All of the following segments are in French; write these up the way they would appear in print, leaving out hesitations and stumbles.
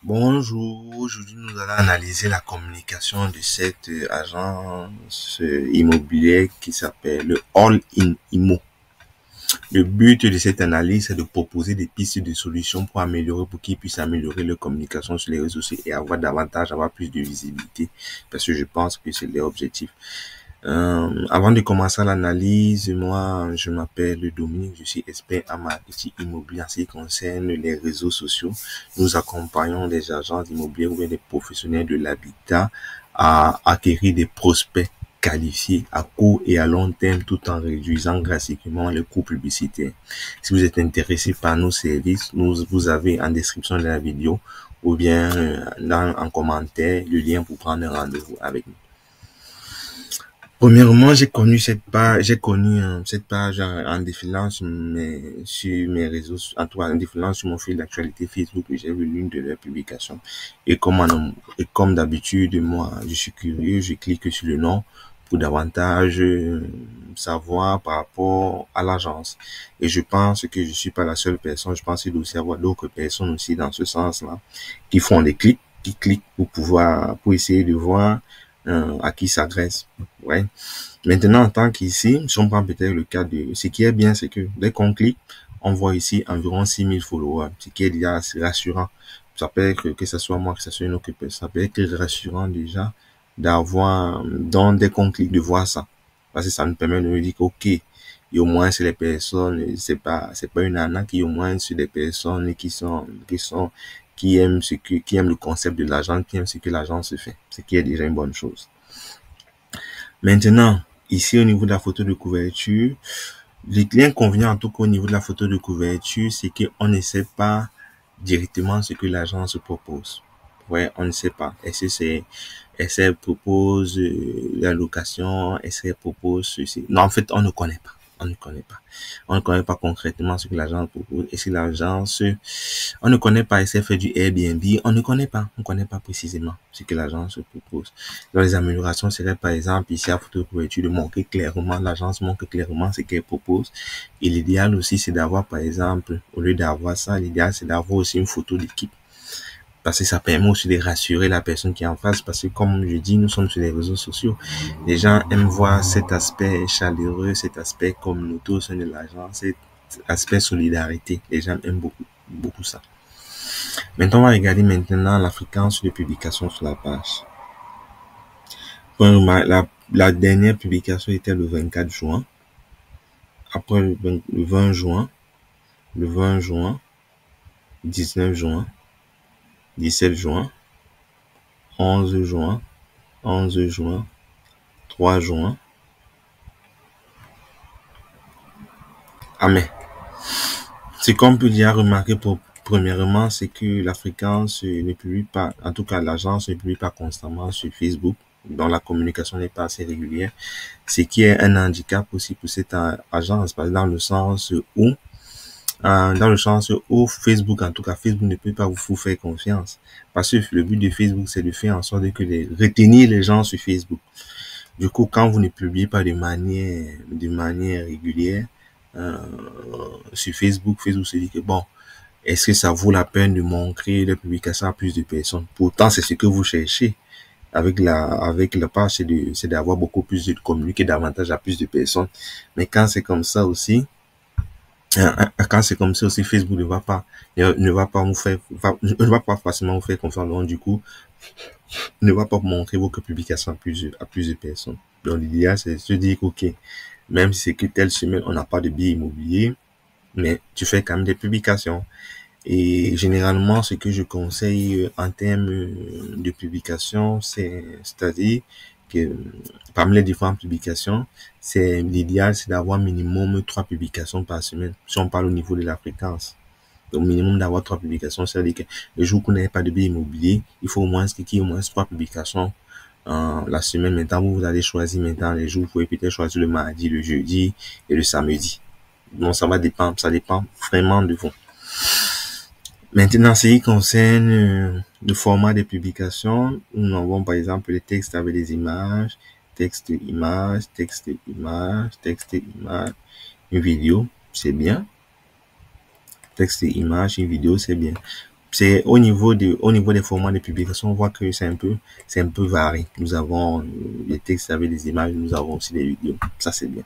Bonjour, aujourd'hui nous allons analyser la communication de cette agence immobilière qui s'appelle le All in Immo. Le but de cette analyse est de proposer des pistes de solutions pour qu'ils puissent améliorer leur communication sur les réseaux sociaux et avoir plus de visibilité, parce que je pense que c'est leur objectif. Avant de commencer l'analyse, moi, je m'appelle Dominique, je suis expert en marketing immobilier en ce qui concerne les réseaux sociaux. Nous accompagnons les agents immobiliers ou des professionnels de l'habitat à acquérir des prospects qualifiés à court et à long terme tout en réduisant drastiquement les coûts publicitaires. Si vous êtes intéressé par nos services, vous avez en description de la vidéo ou bien en commentaire le lien pour prendre un rendez-vous avec nous. Premièrement, j'ai connu cette page en défilant sur mes réseaux, en tout cas en défilant sur mon fil d'actualité Facebook, j'ai vu l'une de leurs publications. Et comme d'habitude, moi, je suis curieux, je clique sur le nom pour davantage savoir par rapport à l'agence. Et je pense que je suis pas la seule personne, je pense qu'il doit aussi y avoir d'autres personnes aussi dans ce sens-là, qui font des clics, qui cliquent pour essayer de voir à qui s'adresse. Ouais. Maintenant, en tant qu'ici, si on prend peut-être le cas de, ce qui est bien, c'est que dès qu'on clique, on voit ici environ 6000 followers, ce qui est déjà assez rassurant. Ça peut être que ce soit moi, que ce soit une autre personne, ça peut être rassurant déjà d'avoir, dès qu'on clique, de voir ça. Parce que ça nous permet de nous dire qu'ok, et au moins c'est les personnes, c'est pas une arnaque, au moins c'est des personnes qui aiment qui aiment le concept de l'agence, qui aiment ce que l'agence fait. Ce qui est déjà une bonne chose. Maintenant, ici au niveau de la photo de couverture, l'inconvénient en tout cas au niveau de la photo de couverture, c'est qu'on ne sait pas directement ce que l'agence propose. Ouais, on ne sait pas. Est-ce qu'elle propose la location, est-ce qu'elle propose ceci? Non, en fait, on ne connaît pas. On ne connaît pas. On ne connaît pas concrètement ce que l'agence propose. Et si l'agence, on ne connaît pas, si elle fait du Airbnb, on ne connaît pas. On ne connaît pas précisément ce que l'agence propose. Dans les améliorations serait par exemple ici à photo de couverture de montrer clairement, l'agence montre clairement ce qu'elle propose. Et l'idéal aussi c'est d'avoir par exemple, au lieu d'avoir ça, l'idéal c'est d'avoir aussi une photo d'équipe. Parce que ça permet aussi de rassurer la personne qui est en face. Parce que comme je dis, nous sommes sur les réseaux sociaux. Les gens aiment voir cet aspect chaleureux, cet aspect communautaire au sein de l'agence, cet aspect solidarité. Les gens aiment beaucoup ça. Maintenant, on va regarder maintenant la fréquence de publication sur la page. La dernière publication était le 24 juin. Après le 20 juin, le 20 juin, 19 juin, 17 juin, 11 juin, 11 juin, 3 juin. Ah mais, ce qu'on peut dire remarquer premièrement, c'est que la fréquence ne publie pas, en tout cas l'agence ne publie pas constamment sur Facebook, dont la communication n'est pas assez régulière, ce qui est un handicap aussi pour cette agence, parce que dans le sens où Facebook, en tout cas Facebook ne peut pas vous faire confiance, parce que le but de Facebook c'est de faire en sorte de retenir les gens sur Facebook. Du coup, quand vous ne publiez pas de manière régulière sur Facebook, Facebook se dit que bon, est-ce que ça vaut la peine de montrer les publications à plus de personnes? Pourtant, c'est ce que vous cherchez avec la page, c'est d'avoir beaucoup plus de communiquer davantage à plus de personnes. Mais quand c'est comme ça aussi, Facebook ne va pas ne va pas facilement vous faire confiance. Donc, du coup, ne va pas montrer vos publications à plus de personnes. Donc, l'idéal, c'est de se dire ok, même si c'est que telle semaine, on n'a pas de billet immobilier, mais tu fais quand même des publications. Et généralement, ce que je conseille en termes de publication, c'est-à-dire que parmi les différentes publications, l'idéal, c'est d'avoir minimum 3 publications par semaine. Si on parle au niveau de la fréquence. Donc, minimum d'avoir 3 publications, c'est-à-dire que le jour qu'on n'avez pas de billet immobilier, il faut au moins qu'il y ait au moins 3 publications la semaine. Maintenant, vous allez choisir maintenant les jours. Vous pouvez peut-être choisir le mardi, le jeudi et le samedi. Donc, ça dépend vraiment de vous. Maintenant, ce qui concerne le format des publications, nous avons par exemple les textes avec des images, texte, image, texte, image, texte, image, une vidéo, c'est bien. Texte, image, une vidéo, c'est bien. c'est au niveau des formats de publication, on voit que c'est un peu varié. Nous avons des textes avec des images, nous avons aussi des vidéos. Ça, c'est bien.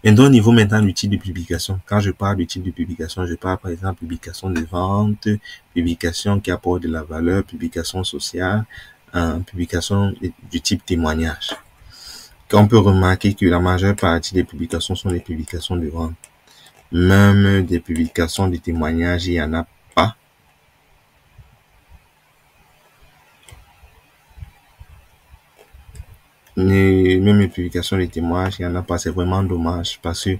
Maintenant, au niveau maintenant du type de publication, quand je parle du type de publication, je parle par exemple publication de vente, publication qui apporte de la valeur, publication sociale, publication du type témoignage. On peut remarquer que la majeure partie des publications sont des publications de vente. Même des publications de témoignage, il y en a pas. Même les publications de témoignages, il n'y en a pas. C'est vraiment dommage parce que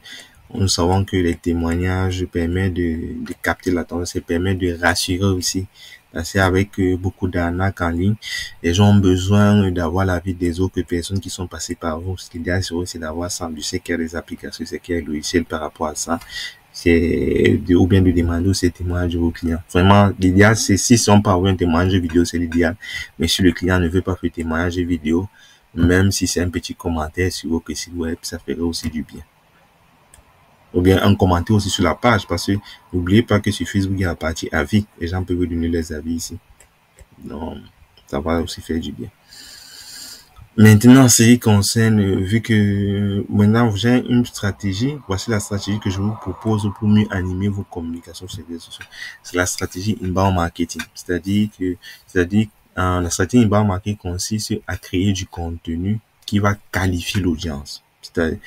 nous savons que les témoignages permettent de capter l'attention, ça permet de rassurer aussi. Parce qu'avec beaucoup d'arnaques en ligne, les gens ont besoin d'avoir l'avis des autres personnes qui sont passées par vous. Ce qu'il y a sur eux, c'est d'avoir ça. Je sais qu'il y a des applications, c'est qu'il y a des logiciels par rapport à ça. Ou bien de demander ces témoignages de vos clients. Vraiment, l'idéal, c'est si on parle un témoignage vidéo, c'est l'idéal. Mais si le client ne veut pas faire témoignage vidéo, même si c'est un petit commentaire sur votre site web, ça ferait aussi du bien. Ou bien un commentaire aussi sur la page, parce que n'oubliez pas que sur Facebook, il y a la partie avis. Les gens peuvent donner leurs avis ici. Donc, ça va aussi faire du bien. Maintenant, ce qui concerne, vu que maintenant j'ai une stratégie, voici la stratégie que je vous propose pour mieux animer vos communications sur les réseaux sociaux. C'est la stratégie inbound marketing. C'est-à-dire, la stratégie inbound marketing consiste à créer du contenu qui va qualifier l'audience. C'est-à-dire,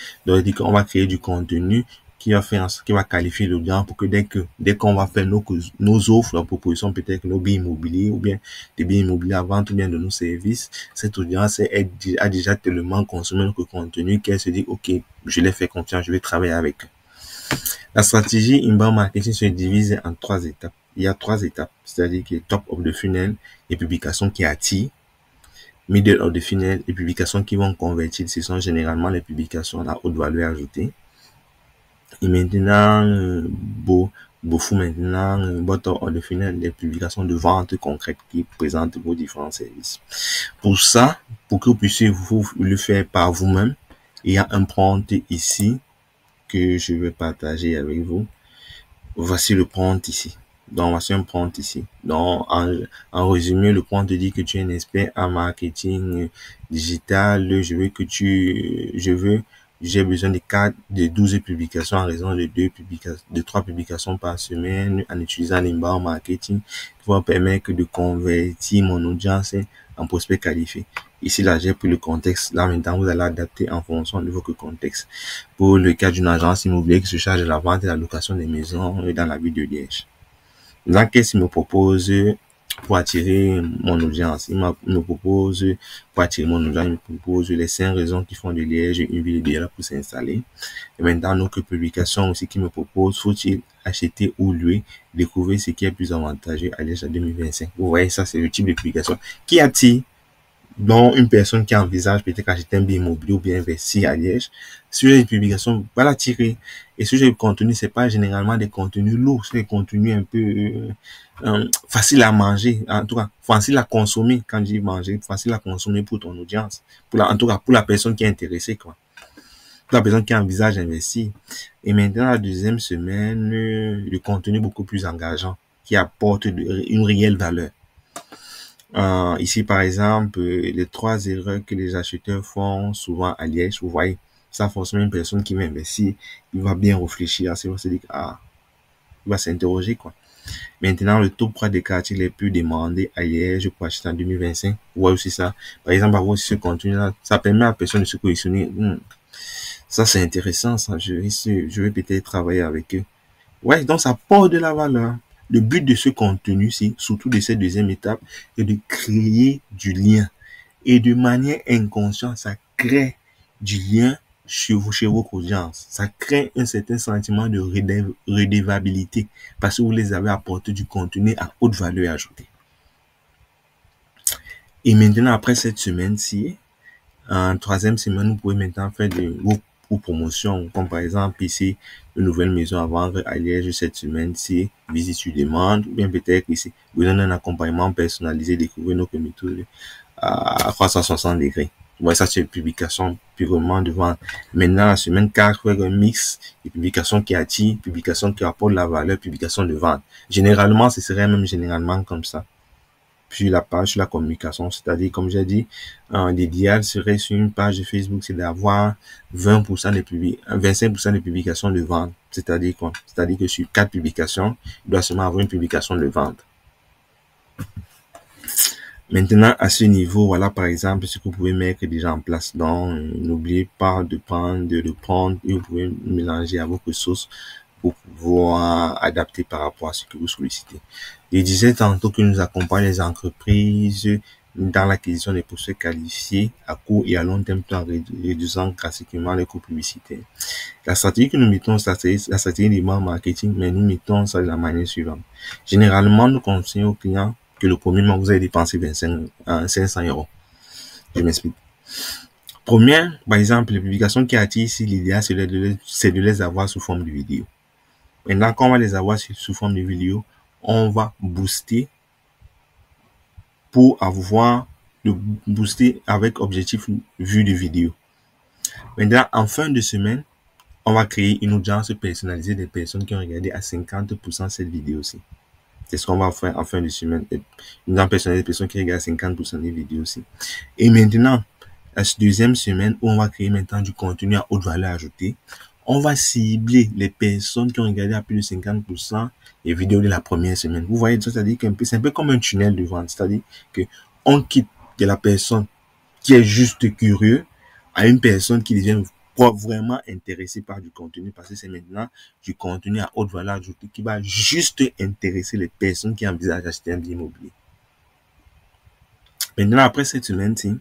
on va créer du contenu qui va qualifier l'audience pour que dès qu'on va faire nos offres, nos propositions, peut-être nos biens immobiliers ou bien des biens immobiliers à vente ou bien de nos services, cette audience a déjà tellement consommé notre contenu qu'elle se dit, OK, je l'ai fait confiance, je vais travailler avec eux. La stratégie inbound marketing se divise en 3 étapes. Il y a 3 étapes, c'est-à-dire que top of the funnel, les publications qui attirent, middle of the funnel, les publications qui vont convertir, ce sont généralement les publications à haute valeur ajoutée. Et maintenant, bottom of the funnel, les publications de vente concrètes qui présentent vos différents services. Pour ça, pour que vous puissiez vous le faire par vous-même, il y a un prompt ici que je vais partager avec vous. Voici le prompt ici. Donc, voici un prompt ici. Donc, en résumé, le prompt dit que tu es un expert en marketing digital. J'ai besoin de 12 publications en raison de 3 publications par semaine en utilisant l'inbound marketing qui va permettre de convertir mon audience en prospect qualifié. Ici, là, j'ai pris le contexte. Là, maintenant, vous allez adapter en fonction de votre contexte. Pour le cas d'une agence immobilière qui se charge de la vente et de la location des maisons dans la ville de Liège. Là, qu'est-ce qu'il me propose pour attirer mon audience? Il me propose, pour attirer mon audience, il me propose les 5 raisons qui font de Liège une ville idéale pour s'installer. Et maintenant, notre publication aussi qui me propose, faut-il acheter ou louer, découvrir ce qui est plus avantageux à Liège en 2025. Vous voyez, ça, c'est le type de publication qui attire. Donc, une personne qui envisage peut-être acheter un bien immobilier ou bien investir à Liège, sur les publications, va l'attirer. Et ce genre de contenu, c'est pas généralement des contenus lourds, c'est des contenus un peu faciles à manger, en tout cas, facile à consommer. Quand je dis manger, facile à consommer pour ton audience, en tout cas, pour la personne qui est intéressée, quoi. Pour la personne qui envisage d'investir. Et maintenant, la deuxième semaine, le contenu beaucoup plus engageant, qui apporte une réelle valeur. Ici, par exemple, les 3 erreurs que les acheteurs font souvent à Liège, vous voyez, ça forcément une personne qui va investir, il va bien réfléchir, il va se dire, il va s'interroger, quoi. Maintenant, le top 3 des quartiers les plus demandés à Liège pour acheter en 2025, vous voyez aussi ça. Par exemple, avoir ce contenu-là, ça permet à la personne de se positionner. Ça, c'est intéressant, ça, je vais peut-être travailler avec eux. Ouais, donc ça porte de la valeur. Le but de ce contenu, c'est surtout de cette deuxième étape, est de créer du lien. Et de manière inconsciente, ça crée du lien chez votre audience. Ça crée un certain sentiment de redevabilité parce que vous les avez apporté du contenu à haute valeur ajoutée. Et maintenant, après cette semaine-ci, en 3e semaine, vous pouvez maintenant faire vos promotions, comme par exemple ici, une nouvelle maison à vendre à Liège cette semaine-ci, visite sur demande, ou bien peut-être ici, vous donnez un accompagnement personnalisé, découvrir notre méthode à 360 degrés. Ouais, ça, c'est publication purement de vente. Maintenant, la semaine 4, avec un mix de publications qui attirent, publications qui apportent la valeur, publications de vente. Généralement, ce serait même généralement comme ça. Puis la page sur la communication, c'est-à-dire, comme j'ai dit, l'idéal serait sur une page de Facebook, c'est d'avoir 20% de 25% de publications de vente. C'est-à-dire quoi? C'est-à-dire que sur 4 publications, il doit seulement avoir une publication de vente. Maintenant, à ce niveau, voilà, par exemple, ce que vous pouvez mettre déjà en place. Donc, n'oubliez pas de prendre et vous pouvez mélanger à vos ressources pour pouvoir adapter par rapport à ce que vous sollicitez. Je disais tantôt que nous accompagnons les entreprises dans l'acquisition des prospects qualifiés à court et à long terme tout en réduisant drastiquement les coûts publicitaires. La stratégie que nous mettons, c'est la stratégie du marketing, mais nous mettons ça de la manière suivante. Généralement, nous conseillons aux clients que le premier mois, vous allez dépenser 500 euros. Je m'explique. Première, par exemple, les publications qui attirent ici, l'idéal, c'est de les avoir sous forme de vidéo. Maintenant, quand on va les avoir sous forme de vidéo, on va booster pour avoir le booster avec objectif vue de vidéo. Maintenant, en fin de semaine, on va créer une audience personnalisée des personnes qui ont regardé à 50% cette vidéo-ci. C'est ce qu'on va faire en fin de semaine. Une audience personnalisée des personnes qui regardent 50% des vidéos aussi. Et maintenant, la deuxième semaine, où on va créer maintenant du contenu à haute valeur ajoutée, on va cibler les personnes qui ont regardé à plus de 50% les vidéos de la première semaine. Vous voyez, c'est-à-dire que c'est un peu comme un tunnel de vente. C'est-à-dire que on quitte de la personne qui est juste curieux à une personne qui devient vraiment intéressée par du contenu, parce que c'est maintenant du contenu à haute valeur ajoutée qui va juste intéresser les personnes qui envisagent d'acheter un bien immobilier. Maintenant, après cette semaine-ci,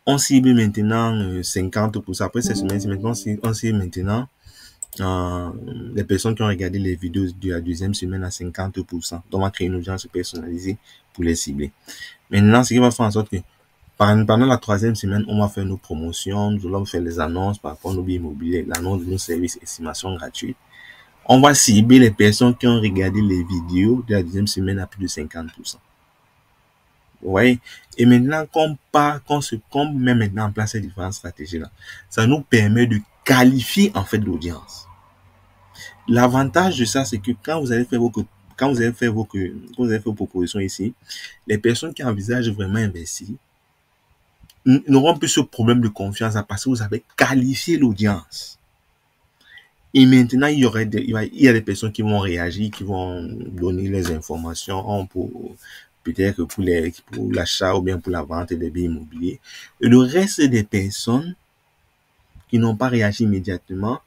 on cible maintenant 50%. Après cette semaine-ci, maintenant, on cible maintenant les personnes qui ont regardé les vidéos de la deuxième semaine à 50%. Donc, on va créer une audience personnalisée pour les cibler. Maintenant, ce qui va faire en sorte que pendant la troisième semaine, on va faire nos promotions, nous allons faire les annonces par rapport à nos biens immobiliers, l'annonce de nos services estimation gratuite. On va cibler les personnes qui ont regardé les vidéos de la deuxième semaine à plus de 50%. Vous voyez? Et maintenant, qu'on met maintenant en place ces différentes stratégies-là, ça nous permet de qualifier en fait l'audience. L'avantage de ça, c'est que quand vous allez faire vos propositions ici, les personnes qui envisagent vraiment investir n'auront plus ce problème de confiance parce que vous avez qualifié l'audience. Et maintenant, il y a des personnes qui vont réagir, qui vont donner les informations pour peut-être pour l'achat ou bien pour la vente des biens immobiliers. Et le reste des personnes qui n'ont pas réagi immédiatement,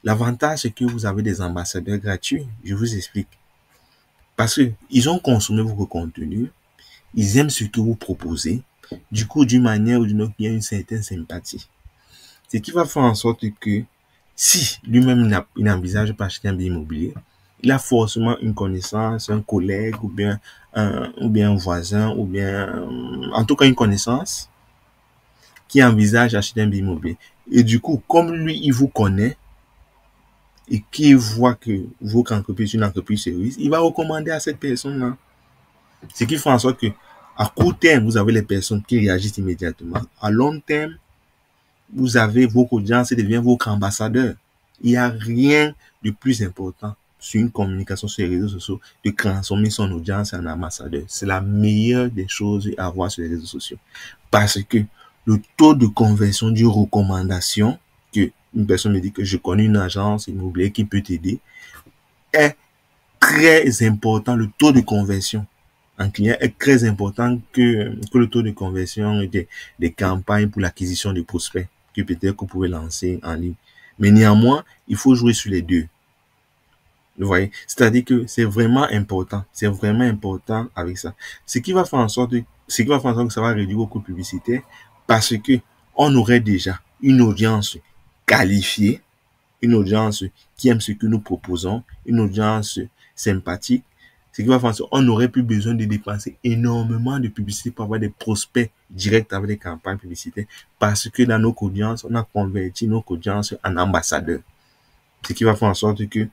l'avantage c'est que vous avez des ambassadeurs gratuits. Je vous explique. Parce que ils ont consommé votre contenu, ils aiment ce que vous proposez. Du coup, d'une manière ou d'une autre, il y a une certaine sympathie. Ce qui va faire en sorte que si lui-même il n'envisage pas acheter un bien immobilier, il a forcément une connaissance, un collègue ou bien un voisin ou bien en tout cas une connaissance qui envisage acheter un bien immobilier. Et du coup, comme lui, il vous connaît et qu'il voit que votre entreprise est une entreprise sérieuse, il va recommander à cette personne-là. Ce qui fait en sorte que à court terme, vous avez les personnes qui réagissent immédiatement. À long terme, vous avez vos audiences et devient votre ambassadeur. Il n'y a rien de plus important sur une communication sur les réseaux sociaux de transformer son audience en ambassadeur. C'est la meilleure des choses à avoir sur les réseaux sociaux. Parce que le taux de conversion d'une recommandation, que une personne me dit que je connais une agence immobilière qui peut t'aider, est très important. Le taux de conversion en client est très important que le taux de conversion des campagnes pour l'acquisition de prospects que peut-être que vous pouvez lancer en ligne. Mais néanmoins, il faut jouer sur les deux. Vous voyez? C'est-à-dire que c'est vraiment important. C'est vraiment important avec ça. Ce qui va faire en sorte que ça va réduire vos coûts publicitaires parce que on aurait déjà une audience qualifiée, une audience qui aime ce que nous proposons, une audience sympathique. Ce qui va faire en sorte qu'on n'aurait plus besoin de dépenser énormément de publicité pour avoir des prospects directs avec des campagnes publicitaires parce que dans nos audiences, on a converti nos audiences en ambassadeurs. Ce qui va faire en sorte que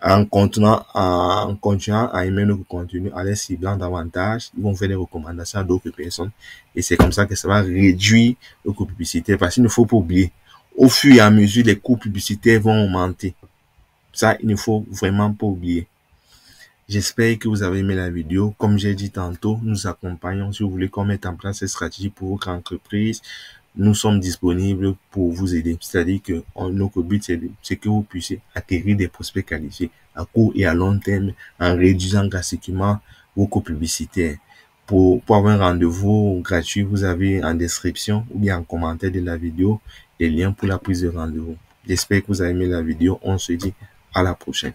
En continuant à aimer notre contenu, en les ciblant davantage, ils vont faire des recommandations à d'autres personnes. Et c'est comme ça que ça va réduire le coût publicitaire. Parce qu'il ne faut pas oublier, au fur et à mesure, les coûts publicitaires vont augmenter. Ça, il ne faut vraiment pas oublier. J'espère que vous avez aimé la vidéo. Comme j'ai dit tantôt, nous accompagnons. Si vous voulez qu'on mette en place cette stratégie pour votre entreprise, nous sommes disponibles pour vous aider. C'est-à-dire que notre but, c'est que vous puissiez acquérir des prospects qualifiés à court et à long terme en réduisant drastiquement vos coûts publicitaires. Pour avoir un rendez-vous gratuit, vous avez en description ou bien en commentaire de la vidéo les liens pour la prise de rendez-vous. J'espère que vous avez aimé la vidéo. On se dit à la prochaine.